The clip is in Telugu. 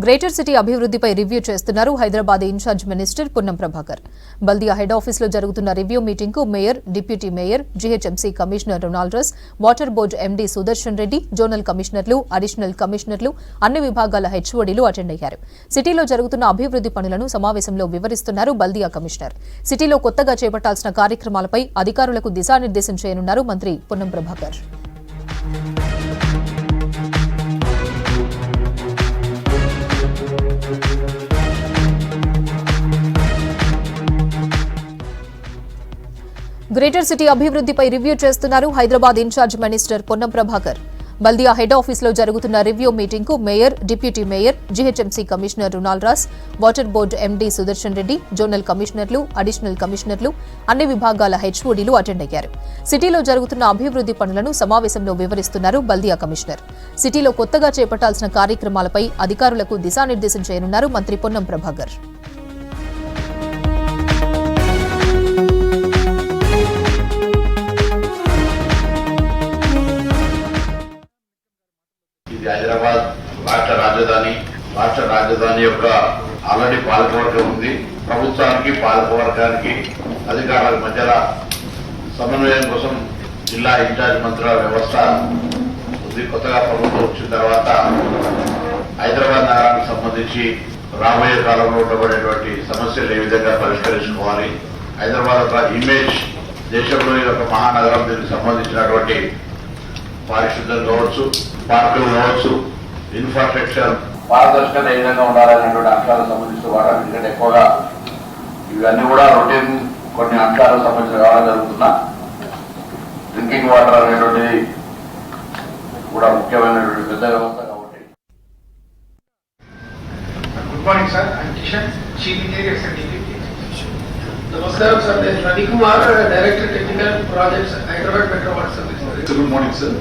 గ్రేటర్ సిటీ అభివృద్ధిపై రివ్యూ చేస్తున్నారు హైదరాబాద్ ఇన్ఛార్జ్ మినిస్టర్ పొన్నం ప్రభాకర్. బల్దియా హెడ్ ఆఫీసులో జరుగుతున్న రివ్యూ మీటింగ్ కు mayor, deputy mayor, GHMC commissioner Ronald Ross, water board MD Sudarshan Reddy, zonal కమిషనర్లు, అడిషనల్ కమిషనర్లు, అన్ని విభాగాల హెచ్ఓడీలు అటెండ్ అయ్యారు. సిటీలో జరుగుతున్న అభివృద్ధి పనులను సమావేశంలో వివరిస్తున్నారు బల్దియా కమిషనర్. సిటీలో కొత్తగా చేపట్టాల్సిన కార్యక్రమాలపై అధికారులకు దిశానిర్దేశం చేయనున్నారు మంత్రి పొన్నం ప్రభాకర్. గ్రేటర్ సిటీ అభివృద్ధిపై రివ్యూ చేస్తున్నారు హైదరాబాద్ ఇన్ఛార్జ్ మినిస్టర్ పొన్నం ప్రభాకర్. బల్దియా హెడ్ ఆఫీసులో జరుగుతున్న రివ్యూ మీటింగ్ కు mayor, deputy mayor, GHMC commissioner Ronald Ross, water board MD Sudarshan Reddy, zonal కమిషనర్లు, అడిషనల్ కమిషనర్లు, అన్ని విభాగాల హెచ్ఓడీలు అటెండ్ అయ్యారు. సిటీలో జరుగుతున్న అభివృద్ది పనులను సమావేశంలో వివరిస్తున్నారు బల్దియా కమిషనర్. సిటీలో కొత్తగా చేపట్టాల్సిన కార్యక్రమాలపై అధికారులకు దిశానిర్దేశం చేయనున్నారు మంత్రి పొన్నం ప్రభాకర్. హైదరాబాద్ రాష్ట్ర రాజధాని యొక్క ఆల్రెడీ పాలకవర్గం ఉంది. ప్రభుత్వానికి పాలకవర్గానికి అధికారుల మధ్యలో సమన్వయం కోసం జిల్లా ఇన్ఛార్జ్ మంత్రుల వ్యవస్థ ఉంది. కొత్తగా ప్రభుత్వం వచ్చిన తర్వాత హైదరాబాద్ నగరానికి సంబంధించి రాబోయే కాలంలో ఉండబడేటువంటి సమస్యలు ఏ విధంగా పరిష్కరించుకోవాలి, హైదరాబాద్ ఒక ఇమేజ్ దేశంలోని ఒక మహానగరం, దీనికి సంబంధించినటువంటి పారిశుద్ధ్యం కావచ్చు, పార్కులు కావచ్చు, ఇన్ఫ్రాస్ట్రక్చర్ పారదర్శకత ఏ విధంగా ఉండాలనేటువంటి అంశాలకు సంబంధించిన వాటి ఎందుకంటే ఎక్కువగా ఇవన్నీ కూడా రొటీన్ కొన్ని అంశాలకు సంబంధించిన కావడం జరుగుతున్నా డ్రింకింగ్ వాటర్ అనేటువంటిది కూడా ముఖ్యమైనటువంటి పెద్ద వ్యవస్థ కాబట్టి. Good morning sir, Kishan, chief engineer and deputy. నమస్కారం సార్, నేను Ravikumar, director technical projects, Hyderabad metro water service. Good morning sir.